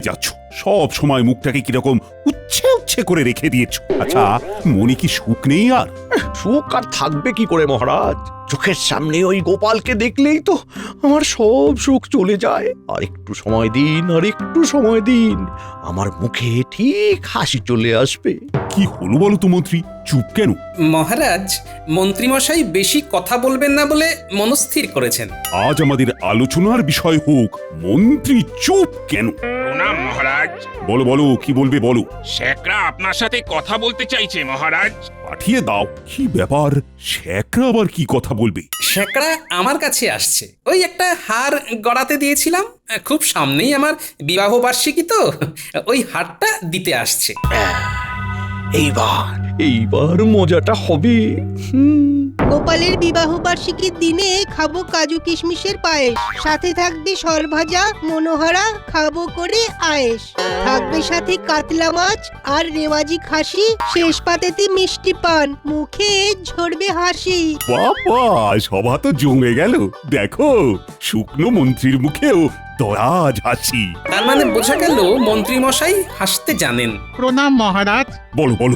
যাচ্ছ, সব সময় মুখটাকে কিরকম উচ্ছে উচ্ছে করে রেখে দিয়েছ। আচ্ছা, মনে কি সুখ নেই আর? সুখ আর থাকবে কি করে মহারাজ? চোখের সামনে ওই গোপালকে দেখলেই তো আমার সব সুখ চলে যায়। আর একটু সময় দিন, আর একটু সময় দিন, আমার মুখে ঠিক হাসি চলে আসবে। কি হলো বলো তো মন্ত্রী, চুপ কেন? মহারাজ, মন্ত্রীমশাই বেশি কথা বলবেন না বলে মনস্থির করেছেন। আজ আমাদের আলোচনার বিষয় হোক মন্ত্রী চুপ কেন। প্রণাম মহারাজ। বলো বলো, কি বলবে বলো। শেখরা আপনার সাথে কথা বলতে চাইছে মহারাজ। পাঠিয়ে দাও। কি ব্যাপার, শেখরা আবার কি কথা বলবে? শেকড়া আমার কাছে আসছে। ওই একটা হার গড়াতে দিয়েছিলাম, খুব সামনেই আমার বিবাহ বার্ষিকী, তো ওই হারটা দিতে আসছে। এইবার মজাটা হবে। গোপালের বিবাহ বার্ষিকীর দিনে খাবো কাজু কিশমিশের পায়েস, সাথে থাকবে সরভাজা মনোহরা, খাবো করে আয়েশ, থাকবে সাথে কাতলা মাছ আর রেওয়াজি খাসি, শেষ পাতেতে মিষ্টি পান, মুখে ঝরবে হাসি। বাবা, সভা তো জমে গেল। দেখো, শুকনো মন্ত্রীর মুখেও দরাজ হাসি। তার মানে বোঝা গেল মন্ত্রীমশাই হাসতে জানেন। প্রণাম মহারাজ। বলো বলো,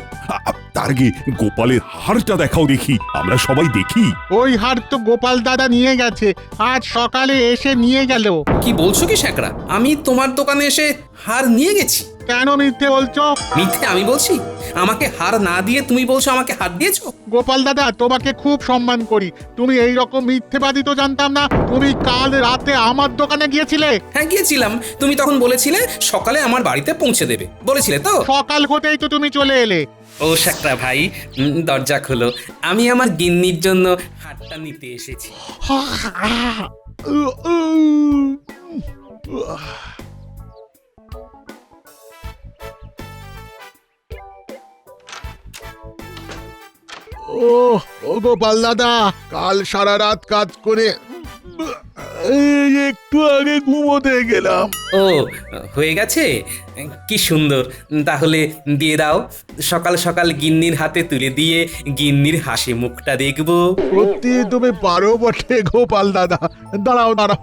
তার আগে গোপালের হারটা দেখাও দেখি, আমরা সবাই দেখি। ওই হার তো গোপাল দাদা নিয়ে গেছে, আজ সকালে এসে নিয়ে গেল। কি বলছো কি শেকড়া? আমি তোমার দোকানে এসে হার নিয়ে গেছি? কেন মিথ্যে বলছো? মিথ্যে আমি বলছি? আমাকে হার না দিয়ে তুমি বলছো আমাকে হার দিয়েছো? গোপাল দাদা, তোমাকে খুব সম্মান করি, তুমি এই রকম মিথ্যেবাদী তো জানতাম না। তুমি কাল রাতে আমার দোকানে গিয়েছিলে। হ্যাঁ, গিয়েছিলাম। তুমি তখন বলেছিলে সকালে আমার বাড়িতে পৌঁছে দেবে, বলেছিলে তো? সকাল হতেই তো তুমি চলে এলে। ও শেকড়া ভাই, দরজা খোলো, আমি আমার গিন্নির জন্য হারটা নিতে এসেছি। ও গোপাল দাদা, কাল সারা রাত কাজ করে এই একটু আগে ঘুমোতে গেলাম। ও, হয়ে গেছে? কি সুন্দর। তাহলে দিয়ে দাও, সকাল সকাল গিন্নির হাতে তুলে দিয়ে গিন্নির হাসি মুখটা দেখবো। সত্যি তুমি পারো বটে গোপাল দাদা। দাঁড়াও দাঁড়াও,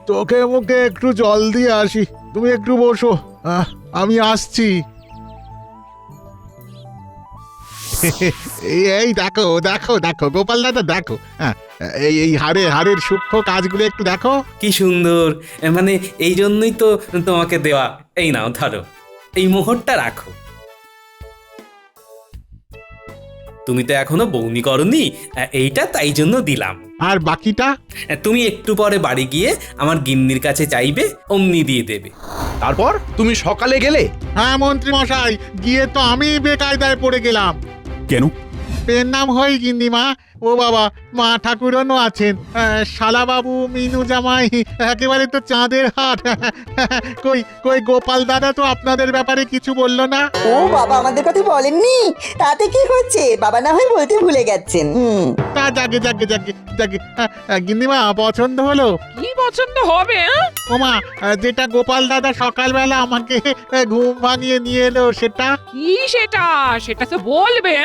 চোখে মুখে একটু জল দিয়ে আসি। তুমি একটু বসো, আমি আসছি। এই দেখো দেখো দেখো গোপাল দাদা, দেখো, এই হারের সূক্ষ্ম কাজগুলো একটু দেখো। কি সুন্দর, মানে এই জন্যই তো তোমাকে দেওয়া। এই নাও, ধরো, এই মোহরটা রাখো। তুমি তো এখনো বউনি করনি, এইটা তাই জন্য দিলাম। আর বাকিটা? তুমি একটু পরে বাড়ি গিয়ে আমার গিন্নির কাছে চাইবে, অমনি দিয়ে দেবে। তারপর তুমি সকালে গেলে? হ্যাঁ মন্ত্রী মশাই, গিয়ে তো আমি বেকায়দায় পড়ে গেলাম। কেন? পেন নাম হয় গিন্নিমা। ও বাবা, মা ঠাকুরনও আছেন, শালাবাবু, মিনু জামাই, একেবারে তো চাঁদের হাট। কই কই গোপাল দাদা তো আপনাদের ব্যাপারে কিছু বললো না। ও বাবা, আমাদের কথা বলেননি? তাতে কি হচ্ছে, বাবা না হয় বলতে ভুলে গেছেন। তা জাগে জাগে জাগে জাগে। গিন্নিমা, পছন্দ হলো? কি পছন্দ হবে? ওমা, যেটা গোপাল দাদা সকালবেলা আমাকে ঘুম ভাঙিয়ে নিয়ে এলো সেটা। কি সেটা? সেটা তো বলবে।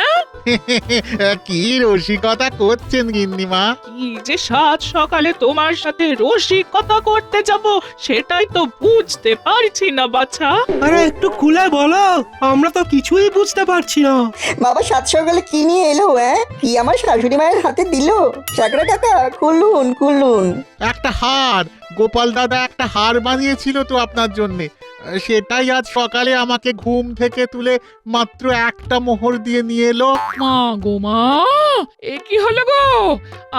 কি রসিকতা করছেন গিন্নিমা। কি যে সাত সকালে তোমার সাথে রসিকতা করতে যাব, সেটাই তো বুঝতে পারছি না বাছা। আরে একটু খুলে বলো, আমরা তো কিছুই বুঝতে পারছি না। বাবা সাত সকালে কি নিয়ে এলো? কি আমার শাশুড়ি মায়ের হাতে দিল? সাকরা কাকা, খুলুন খুলুন। একটা হার, গোপাল দাদা একটা হার বানিয়েছিল তো আপনার জন্যে, সেটাই আজ সকালে আমাকে ঘুম থেকে তুলে মাত্র একটা মোহর দিয়ে নিয়ে এলো। মা গো মা, এ কি হলো গো?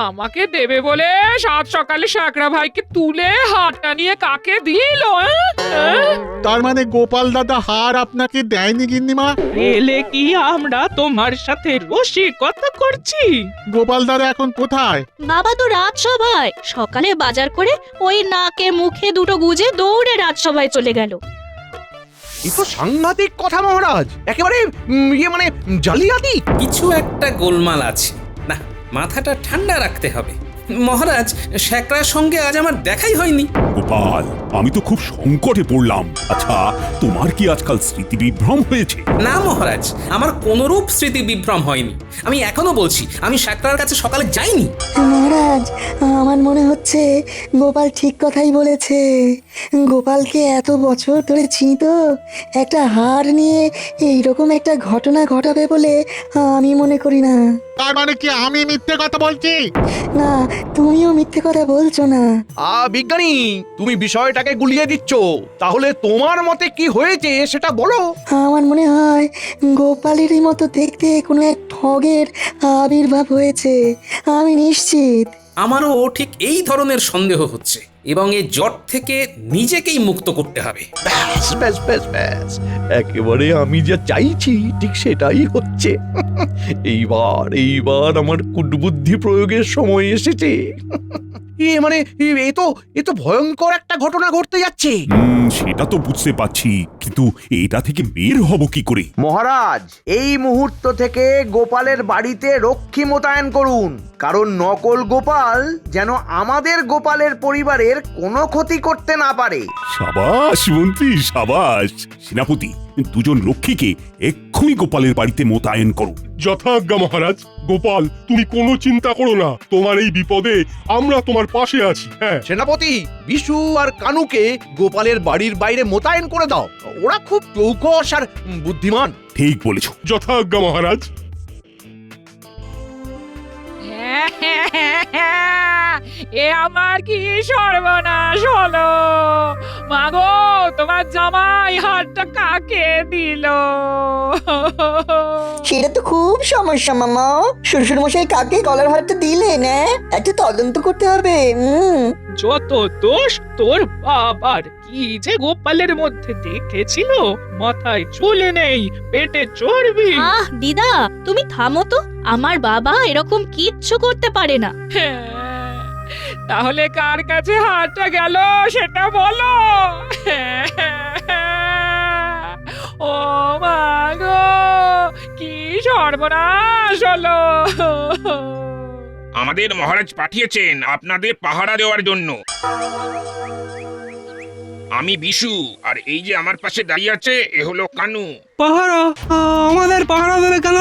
আমাকে দেবে বলে সাত সকালে সাকরা ভাইকে তুলে হাতটা নিয়ে কাকে দিল? তার মানে গোপাল দাদা হার আপনাকে দেয়নি গিন্নিমা? এলে কি আমরা তোমার সাথে রসিকতা করছি? গোপাল দাদা এখন কোথায়? বাবা তো রাজসভায়, সকালে বাজার করে ওই নাকে মুখে দুটো গুজে দৌড়ে রাজসভায় চলে গেল। এই তো সাংঘাতিক কথা মহারাজ, একেবারে মানে জালিয়াতি। কিছু একটা গোলমাল আছে। না, মাথাটা ঠান্ডা রাখতে হবে। মহারাজ শ্যাকরার সঙ্গে আজ আমার দেখাই হয়নি। গোপাল, আমি তো খুব সংকটে পড়লাম। আচ্ছা, তোমার কি আজকাল স্মৃতি বিভ্রম হয়েছে? না মহারাজ, আমার কোনরূপ স্মৃতি বিভ্রম হয়নি। আমি এখনো বলছি আমি শ্যাকরার কাছে সকালে যাইনি। মহারাজ, আমার মনে হচ্ছে গোপাল ঠিক কথাই বলেছে। গোপালকে এত বছর ধরে চিনি তো, একটা হার নিয়ে এইরকম একটা ঘটনা ঘটাবে বলে আমি মনে করি না। তার মানে কি আমি মিথ্যে কথা বলছি? না, তুমিও মিথ্যে কথা বলছো না। বিজ্ঞানী, তুমি বিষয়টাকে গুলিয়ে দিচ্ছ। তাহলে তোমার মতে কি হয়েছে সেটা বলো। আমার মনে হয় গোপালেরই মতো দেখতে কোনো এক ঠগের আবির্ভাব হয়েছে, আমি নিশ্চিত। আমারও ঠিক এই ধরনের সন্দেহ হচ্ছে এবং এই জট থেকে নিজেকেই মুক্ত করতে হবে। ব্যাস ব্যাস ব্যাস ব্যাস, একেবারে আমি যা চাইছি ঠিক সেটাই হচ্ছে। এইবার আমার কুটবুদ্ধি প্রয়োগের সময় এসেছে। মানে এ তো ভয়ঙ্কর একটা ঘটনা ঘটতে যাচ্ছে। সেটা তো বুঝতে পারছি, কিন্তু এটা থেকে বের হব কি করে? মহারাজ, এই মুহূর্ত থেকে গোপালের বাড়িতে রক্ষী মোতায়েন করুন, কারণ নকল গোপাল যেন আমাদের গোপালের পরিবারের কোনো ক্ষতি করতে না পারে। সাবাস মন্ত্রী, সাবাস। সেনাপতি, দুজন রক্ষীকে এক্ষুনি গোপালের বাড়িতে মোতায়েন করো। যথাজ্ঞা মহারাজ। গোপাল, তুমি কোনো চিন্তা করো না, তোমার এই বিপদে আমরা তোমার পাশে আছি। হ্যাঁ সেনাপতি, বিশু আর কানুকে গোপালের বাড়ির বাইরে মোতায়েন করে দাও। ওরা খুব চৌকস আর বুদ্ধিমান। ঠিক বলেছ। যথাজ্ঞা মহারাজ। এ আমার কি সর্বনাশ হলো! মাগো, তোমার জামাই হাতটা কাকে দিল? সেটা তো খুব সমস্যা মামা। শ্বশুর মশাই কাকে গলার হারটা দিলেন? একটা তদন্ত করতে হবে। যত দোষ তোর বাবার। কি যে গোপালের মধ্যে দেখেছিল, মাথায় চুলে নেই, পেটে চর্বি। আহ দিদা, তুমি থামো তো। আমার বাবা এরকম কিচ্ছু করতে পারে না। তাহলে কার কাছে হাতটা গেল সেটা বলো। ও মা গো, কি সর্বনাশ হলো! আমাদের মহারাজ পাঠিয়েছেন আপনাদের পাহারা দেওয়ার জন্য। আমি বিশু, আর এই যে আমার পাশে দাঁড়িয়ে আছে এ হলো কানু। পাহারা? আমাদের পাহারা দেবে কেন?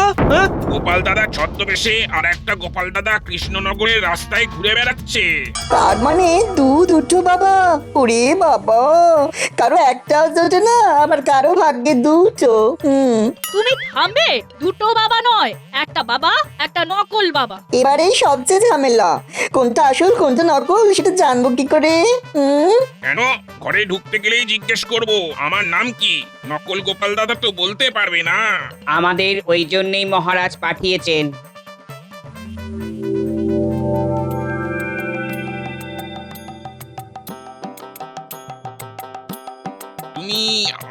গোপাল দাদা ছদ্মবেশে আর একটা গোপাল দাদা কৃষ্ণনগরের রাস্তায় ঘুরে বেড়াচ্ছে। তার মানে দুটো বাবা? ওরে বাবা, কারো একটাও জোটে না, আবার কারো ভাগ্যে দুটো। তুমি থামবে? দুটো বাবা নয়, একটা বাবা, একটা নকল বাবা। এবারেই সবচেয়ে ঝামেলা। কোনটা আসল কোনটা নকল সেটা জানবো কি করে? কেন, ঘরে ঢুকতে গেলেই জিজ্ঞেস করব আমার নাম কি? নকল গোপাল দাদা তো বলতে পারবে না। আমাদের ওই জন্যই মহারাজ পাঠিয়েছেন। তুমি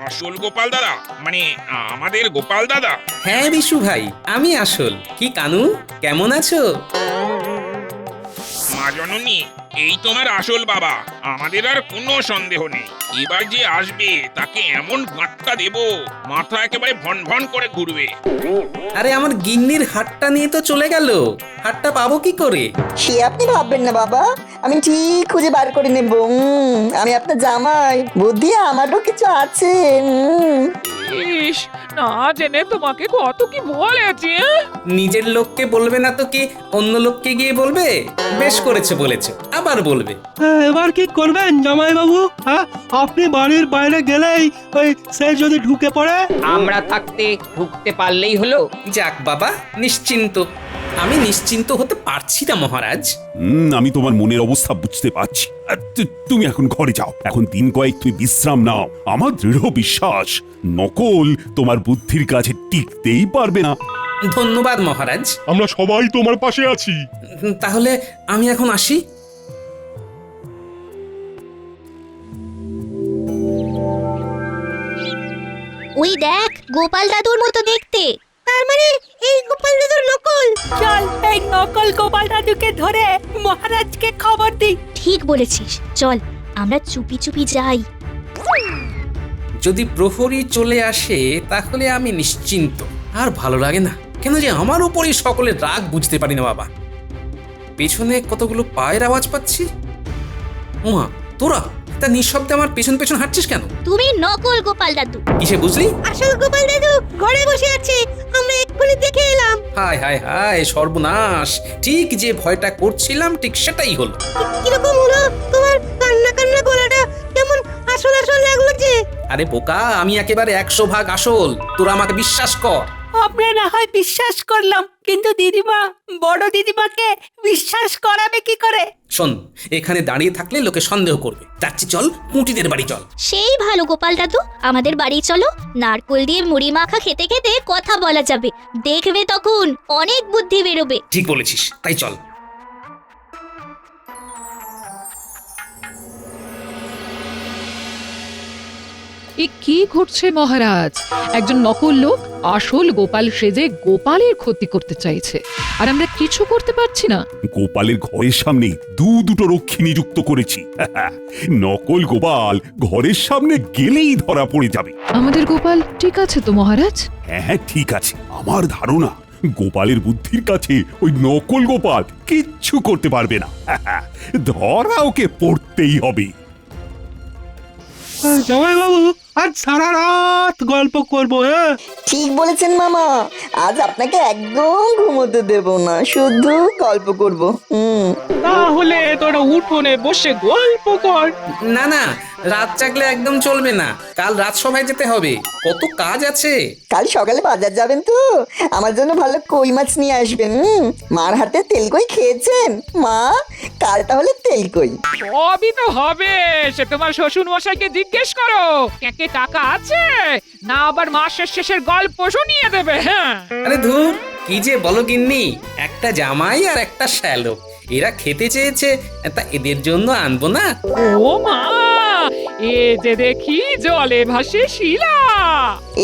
আসল গোপাল দাদা, মানে আমাদের গোপাল দাদা? হ্যাঁ বিশু ভাই, আমি আসল। কি কানু, কেমন আছো? মা জননী, এই তোমার আসল বাবা। আমাদের আর কোনো সন্দেহ নেই, এবার যে আসবে তাকে এমন গাঁটটা দেব, মাথা একেবারে ভন ভন করে ঘুরবে। আরে আমার গিন্নির হাতটা নিয়ে তো চলে গেল, হাতটা পাবো কি করে? সে আপনি ভাববেন না বাবা, আমি ঠিক খুঁজে বার করে নেব। আমি আপনার জামাই, বুদ্ধি আমারও কিছু আছে। ইস, না জেনে তোমাকে কত কি বলেছি। নিজের লোককে বলবে না তো কি অন্য লোককে গিয়ে বলবে? বেশ করেছে বলেছে, আবার বলবে। এবার কি করবেন জামাই বাবু? আপনি বাড়ির বাইরে গেলেই ওই সে যদি ঢুকে পড়ে? আমরা থাকতে ঢুকতে পারলেই হলো। যাক বাবা, নিশ্চিন্ত। আমি নিশ্চিন্ত হতে পারছি না মহারাজ। আমি তোমার মনের অবস্থা বুঝতে পারছি। তুমি এখন ঘরে যাও, এখন দিন কয়েক তুমি বিশ্রাম নাও। আমার দৃঢ় বিশ্বাস নকল তোমার বুদ্ধির কাছে টিকতেই পারবে না। ধন্যবাদ মহারাজ। আমরা সবাই তোমার পাশে আছি। তাহলে আমি এখন আসি। ওই দেখ, গোপাল দাদুর মতো দেখতে। তার মানে এই গোপাল দাদুর নকল। চল, এই নকল গোপাল দাদুকে ধরে মহারাজকে খবর দিই। ঠিক বলেছিস, চল আমরা চুপি চুপি যাই। যদি প্রহরী চলে আসে তাহলে আমি নিশ্চিন্ত। আর ভালো লাগে না, কেন যে আমার উপরই সকলের রাগ বুঝতে পারি না বাবা। পেছনে কতগুলো পায়ের আওয়াজ পাচ্ছি। উমা, তোরা তা নিঃশব্দে আমার পেছন পেছন হাঁটছিস কেন? তুমি নকল গোপাল দাদু। কিসে বুঝলি? আসল গোপাল দাদু ঘরে বসে আছে, আমরা এক্ষুনি দেখে এলাম। হায় হায় হায়, সর্বনাশ! ঠিক যে ভয়টা করছিলাম ঠিক সেটাই হলো। কিরকম হলো তোমার? কান্না কান্না গলাটা কেমন আসল আসল লাগলো যে। আরে বোকা, আমি একেবারে 100% আসল, তোরা আমাকে বিশ্বাস কর। আমরা না হয় বিশ্বাস করলাম, কিন্তু দিদিমা, বড় দিদিমাকে বিশ্বাস করাবে কি করে? শোন, এখানে দাঁড়িয়ে থাকলে লোকে সন্দেহ করবে। যাচ্ছি, চল পুঁটিদের বাড়ি চল। সেই ভালো গোপাল দাদু, আমাদের বাড়ি চলো। নারকোল দিয়ে মুড়ি মাখা খেতে খেতে কথা বলা যাবে, দেখবে তখন অনেক বুদ্ধি বেরোবে। ঠিক বলেছিস, তাই চল। এ কি ঘটছে মহারাজ? একজন নকল লোক আসল গোপাল সেজে গোপালের ক্ষতি করতে চাইছে, আর আমরা কিছু করতে পারছি না। গোপালের ঘরের সামনে দুটো রক্ষী নিযুক্ত করেছি। নকল গোপাল ঘরের সামনে গেলেই ধরা পড়ে যাবে। আমাদের গোপাল ঠিক আছে তো মহারাজ? হ্যাঁ, ঠিক আছে। আমার ধারণা গোপালের বুদ্ধির কাছে ওই নকল গোপাল কিচ্ছু করতে পারবে না। ধরা ওকে পড়তেই হবে। জামাই বাবু, আজ সারা রাত গল্প করবো। হ্যাঁ, ঠিক বলেছেন মামা, আজ আপনাকে একদম ঘুমোতে দেব না, শুধু গল্প করব। তাহলে তোরা উঠোনে বসে গল্প কর। না না, রাত জাগলে একদম চলবে না। কাল রাজসভায় যেতে হবে, কত কাজ আছে। কাল সকালে বাজার যাবেন তো? আমার জন্য ভালো কই মাছ নিয়ে আসবেন। মার হাতে তেল কই খেয়েছেন মা? কাল তাহলে তেল কই। সবই তো হবে, সে তোমার শ্বশুর মশাইকে জিজ্ঞেস করো। কে টাকা আছে না, আবার মাসের শেষের গল্প শুনিয়ে দেবে। হ্যাঁ, আরে ধুর, কি যে বলো গিন্নি, একটা জামাই আর একটা শ্যালক, এরা খেতে চেয়েছে, তা এদের জন্য আনবো না? ও মা, এ যে দেখি জলে ভাসে শিলা।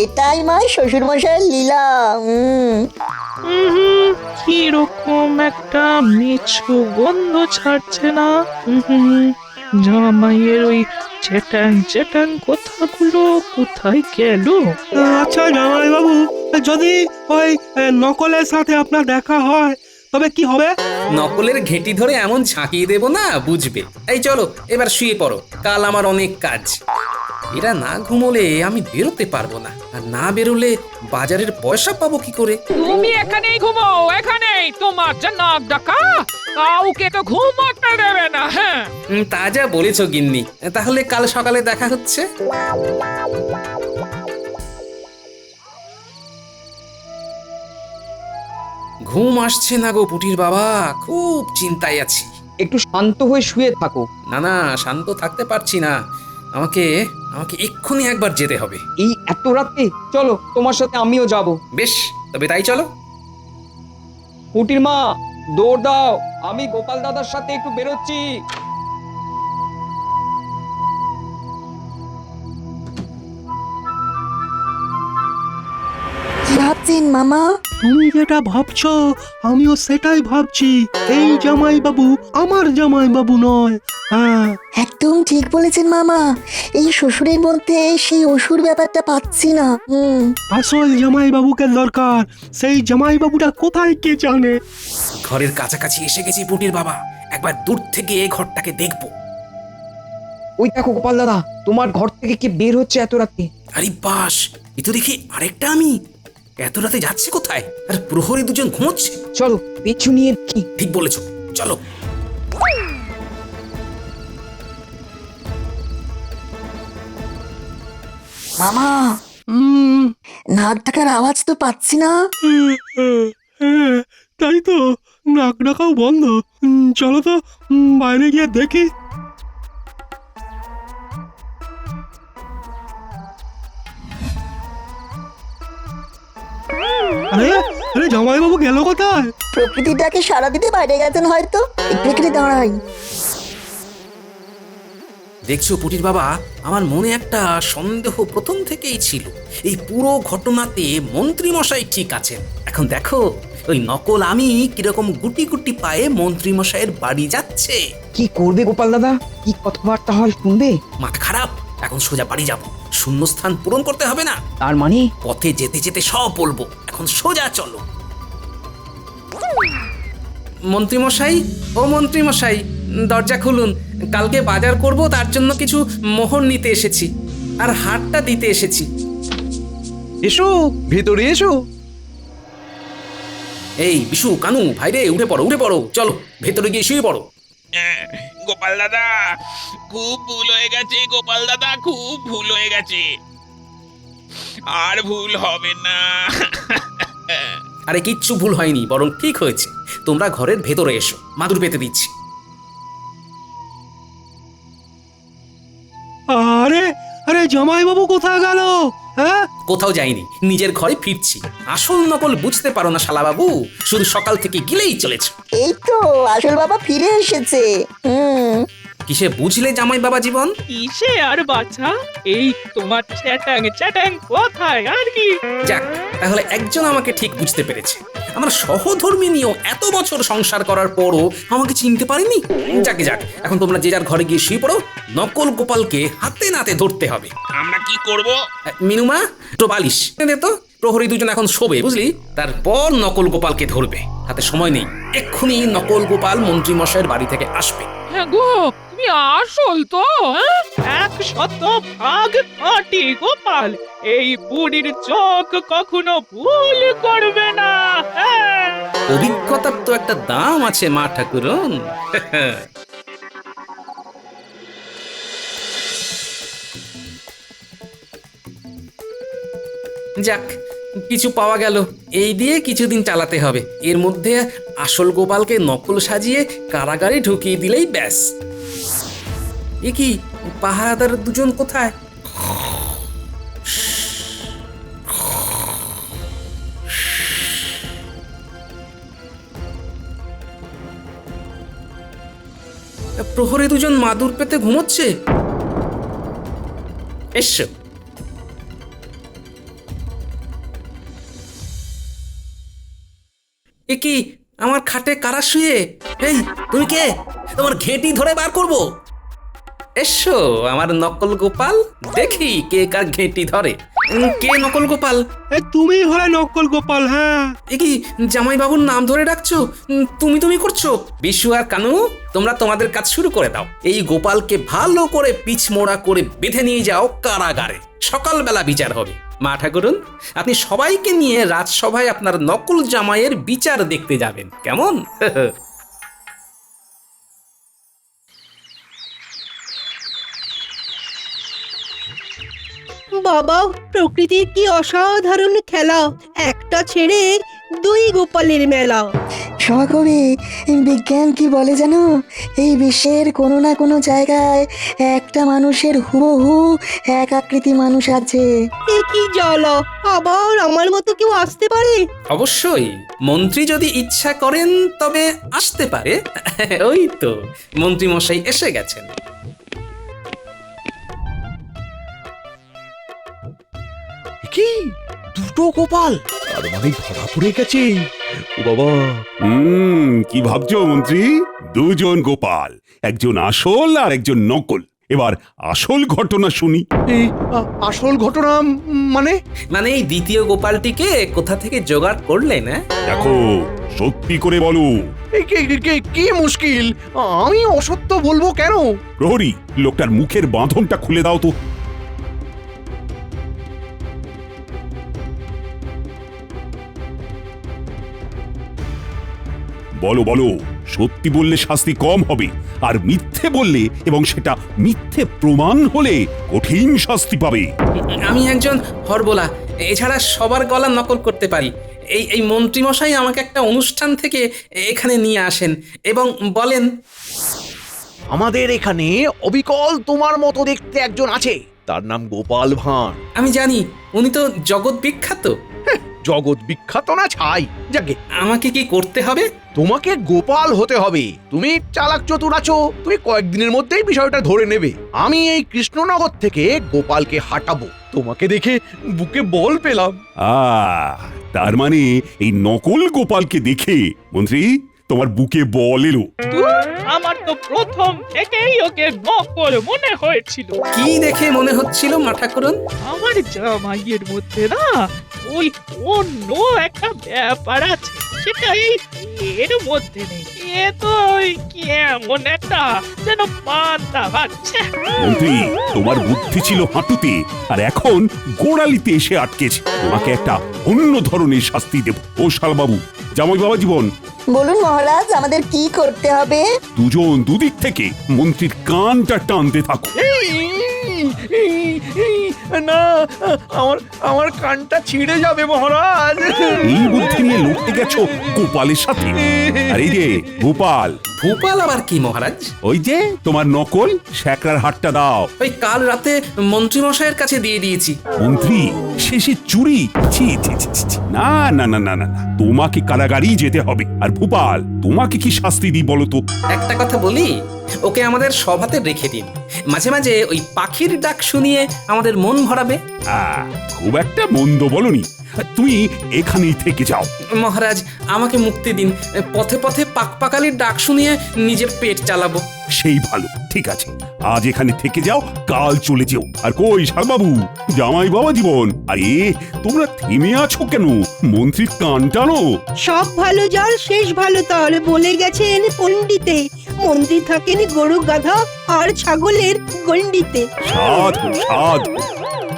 এটাই মা শ্বশুর মশাইয়ের লীলা। কিরকম একটা মিছু গন্ধ ছাড়ছে না? জামাইয়ের ওই চেটাং চেটাং কথাগুলো কোথায় গেল? আচ্ছা জামাই বাবু, যদি ওই নকলের সাথে আপনার দেখা হয় তবে কি হবে? নকলের ঘেঁটি ধরে এমন ঝাঁকিয়ে দেবো না, বুঝবে। এই চলো এবার শুয়ে পড়ো, কাল আমার অনেক কাজ। এরা না ঘুমোলে আমি বেরোতে পারবো না, আর না বেরোলে বাজারের পয়সা পাবো কি করে? তুমি এখানেই ঘুমাও, এখানেই। তোমার যা নাক ডাকা, কাউকে তো ঘুমাতে দেবে না। হ্যাঁ, তা যা বলেছো গিন্নি, তাহলে কাল সকালে দেখা হচ্ছে। ঘুম আসছে না গো পুটির বাবা, খুব চিন্তায় আছি। একটু শান্ত হয়ে শুয়ে থাকো। না না, শান্ত থাকতে পারছি না। আমাকে আমাকে এক্ষুনি একবার যেতে হবে। এই এত রাতে? চলো, তোমার সাথে আমিও যাব। বেশ, তবে তাই চলো। পুটির মা, দৌড় দাও, আমি গোপাল দাদার সাথে একটু বেরোচ্ছি। কি ভাবছেন মামা? তুমি যেটা ভাবছো আমিও সেটাই ভাবছি। এই জামাই বাবু আমার জামাই বাবু নয়। হ্যাঁ, একদম ঠিক বলেছেন মামা, এই শ্বশুরের মধ্যে সেই অসুর ব্যাপারটা পাচ্ছি না। আসল জামাই বাবুকে দরকার। সেই জামাই বাবুটা কোথায় কে জানে। ঘরের কাছাকাছি এসে গেছি পুটির বাবা, একবার দূর থেকে এই ঘরটাকে দেখবো। ওই দেখো গোপাল দাদা, তোমার ঘর থেকে কি বের হচ্ছে এত রাতে? আরে বাস, এ তো দেখি আরেকটা আমি। এত রাতে যাচ্ছে কোথায়? আর প্রহরী দুজন ঘুমোচ্ছে। চলো পিছু নিয়ে দেখি। ঠিক বলেছো, চলো। মামা, নাক ডাকার আওয়াজ তো পাচ্ছি না। তাই তো, নাক ডাকাও বন্ধ। চলো তো বাইরে গিয়ে দেখি। আরে আরে জামাই বাবু গেল কোথায়? প্রকৃতিটাকে সারা দিতে বাইরে গেছেন হয়তো, একটু এখানে দাঁড়াই। দেখছো পুটির বাবা, আমার মনে একটা সন্দেহ প্রথম থেকেই ছিল। এই পুরো ঘটনাতে মন্ত্রী মশাই ঠিক আছেন। এখন দেখো ওই নকল আমি কিরকম গুটি গুটি পায়ে মন্ত্রী মশাইয়ের বাড়ি যাচ্ছে। কি করবে গোপাল দাদা? কি কথাবার্তা হয় শুনবে? মাথা খারাপ, এখন সোজা বাড়ি যাব। শূন্যস্থান পূরণ করতে হবে না? তার মানে পথে যেতে যেতে সব বলবো, এখন সোজা চলো। মন্ত্রীমশাই, ও মন্ত্রীমশাই, দরজা খুলুন। কালকে বাজার করব, তার জন্য কিছু মোহর নিতে এসেছি, আর হাটটা দিতে এসেছি। এসো, ভেতরে এসো। এই বিশু, কানু, ভাইরে, উঠে পড়ো, উঠে পড়ো, চলো ভেতরে গিয়ে শুয়ে পড়ো। গোপাল দাদা, খুব ভুল হয়ে গেছে গোপাল দাদা, খুব ভুল হয়ে গেছে, আর ভুল হবে না। আরে কিচ্ছু ভুল হয়নি, বরং ঠিক হয়েছে। তোমরা ঘরের ভেতরে এসো, মাদুর পেতে দিচ্ছি। আরে আরে জামাইবাবু কোথায় গেল? হ্যাঁ, কোথাও যাইনি, নিজের ঘরে ফিরছি। আসল নকল বুঝতে পারো না শালাবাবু, শুধু সকাল থেকে গিলেই চলেছে। এই তো আসল বাবা ফিরে এসেছে। কিসে বুঝলে জামাই বাবা জীবন? কিসে আর বাছা, এই তোমার চ্যাটাং চ্যাটাং কোথায় আর কি। যাক, তাহলে একজন আমাকে ঠিক বুঝতে পেরেছে। আমার সহধর্মিনীও এত বছর সংসার করার পরও আমাকে চিনতে পারেনি। যাকে যাক, এখন তোমরা যে যার ঘরে গিয়ে শুয়ে পড়ো। নকল গোপালকে হাতে নাতে ধরতে হবে। আমরা কি করব? মিনুমা, তো বালিশ দে তো। প্রহরী দুজন এখন শোবে, বুঝলি? তারপর নকল গোপালকে ধরবে। হাতে সময় নেই, এক্ষুনি নকল গোপাল মন্ত্রী মশাইয়ের বাড়ি থেকে আসবে। হ্যাঁ গো, তুমি আসল তো? 100% খাঁটি গোপাল। এই বুড়ির চোখ কখনো ভুল করবে না। অভিজ্ঞতার তো একটা দাম আছে মা ঠাকুরন। যাক, কিছু পাওয়া গেল। এই দিয়ে কিছুদিন চালাতে হবে। এর মধ্যে আসল গোপালকে নকল সাজিয়ে কারাগারে ঢুকিয়ে দিলেই ব্যাস। এ কি, পাহারাদার দুজন কোথায়? প্রহরী দুজন মাদুর পেতে ঘুমোচ্ছে। এসো। এ কি, আমার খাটে কারা শুয়ে? এই, তুমি কে? তোমার ঘেঁটি ধরে বার করবো। এসো আমার নকল গোপাল, দেখি কে কার ঘেঁটি ধরে। কে নকল গোপাল? তুমি হলে নকল গোপাল। হ্যাঁ, এ কি, জামাই বাবুর নাম ধরে ডাকছো? তুমি তুমি করছো? বিশু আর কানু, তোমরা তোমাদের কাজ শুরু করে দাও। এই গোপালকে ভালো করে পিছমোড়া করে বেঁধে নিয়ে যাও কারাগারে। সকালবেলা বিচার হবে। মা ঠাকুরন, আপনি সবাইকে নিয়ে রাজসভায় আপনার নকল জামাইয়ের বিচার দেখতে যাবেন, কেমন? বাবা, প্রকৃতির কি অসাধারণ খেলা! একটা ছেড়ে দুই গোপালের মেলা। সহকবি, বিজ্ঞান কি বলে জানো? এই বিশ্বের কোনো না কোনো জায়গায় একটা মানুষের হুবহু এক আকৃতি মানুষ আছে। এ কি জ্বালা! আবার আমার মতো কেউ আসতে পারে? অবশ্যই, মন্ত্রী যদি ইচ্ছা করেন তবে আসতে পারে। ওই তো মন্ত্রী মশাই এসে গেছেন। কি, দুটো গোপাল? তার মানে ধরা পড়ে গেছে। ও বাবা! কি ভাবছো মন্ত্রী? দুজন গোপাল, একজন আসল আর একজন নকল। এবার আসল ঘটনা শুনি। এই আসল ঘটনা মানে? মানে এই দ্বিতীয় গোপালটিকে কোথা থেকে জোগাড় করলেন? দেখো, সত্যি করে বলো। কি মুশকিল, আমি অসত্য বলবো কেন? প্রহরী, লোকটার মুখের বাঁধনটা খুলে দাও তো। বলো বলো, সত্যি বললে শাস্তি কম হবে, আর মিথ্যে বললে এবং সেটা মিথ্যে প্রমাণ হলে কঠিন শাস্তি পাবে। আমি একজন হরবোলা, এছাড়া সবার গলা নকল করতে পারি। এই মন্ত্রীমশাই আমাকে একটা অনুষ্ঠান থেকে এখানে নিয়ে আসেন এবং বলেন, আমাদের এখানে অবিকল তোমার মতো দেখতে একজন আছে, তার নাম গোপাল ভাঁড়। আমি জানি, উনি তো জগৎ বিখ্যাত। জগৎ বিখ্যাত না ছাই। যাকে, আমাকে কি করতে হবে? তোমাকে গোপাল হতে হবে। তুমি চালাক চতুর আছো, তুমি কয়েকদিনের মধ্যেই বিষয়টা ধরে নেবে। আমি এই কৃষ্ণনগর থেকে গোপালকে হাঁটাবো। তোমাকে দেখে বুকে বল পেলাম। তার মানে এই নকল গোপালকে দেখে মন্ত্রী তোমার বুকে বল এলো? আমার তো প্রথম থেকেই ওকে নকল মনে হয়েছিল। কি দেখে মনে হচ্ছিল মা ঠাকুরন? আমার জামাইয়ের মধ্যে না ওই অন্য একটা ব্যাপার আছে, সেটা এই এর মধ্যে নেই। এ তো ওই কেমন একটা যেন পান্তা ভাবছে। মন্ত্রী, তোমার বুদ্ধি ছিল হাঁটুতে আর এখন গোড়ালিতে এসে আটকেছে। তোমাকে একটা অন্য ধরনের শাস্তি দেব। ও শালবাবু, জামাই বাবা জীবন, বলুন মহারাজ আমাদের কি করতে হবে? দুজন দুদিক থেকে মন্ত্রীর কানটা টানতে থাকো। না, আমার আমার কানটা ছিঁড়ে যাবে মহারাজ। এই বুদ্ধি নিয়ে লড়তে গেছো গোপালের সাথে? আর এই যে গোপাল, ভোপাল আবার কি মহারাজ? ওই যে তোমার নকল শ্যাকরার হাটটা দাও। ওই কাল রাতে মন্ত্রী মশাইয়ের কাছে দিয়ে দিয়েছি। মন্ত্রী, শেষে চুরি? ছি ছি ছি ছি, ছি। না না না না না না, তোমাকে কারাগারেই যেতে হবে। আর ভোপাল, তোমাকে কি শাস্তি দিই বলো তো? একটা কথা বলি, ওকে আমাদের সভাতে রেখে দিন। মাঝে মাঝে ওই পাখির ডাক শুনিয়ে আমাদের মন ভরাবে। খুব একটা মন্দ বলনি, তুমি এখানেই থেকে যাও। মহারাজ, আমাকে মুক্তি দিন। পথে পথে পাকপাকালির ডাক শুনিয়ে নিজের পেট চালাবো। সেই ভালো, ঠিক আছে, আজ এখানে থেকে যাও, কাল চলে যেও। আর কই শালবাবু, জামাই বাবা জীবন, আরে তোমরা থেমে আছো কেন? মন্ত্রীর কান টানো। সব ভালো জল শেষ ভালো তাল বলে গেছেন পণ্ডিতে। মন্ত্রী থাকেন গরু গাধা আর ছাগলের গন্ডিতে। সাধু সাধু।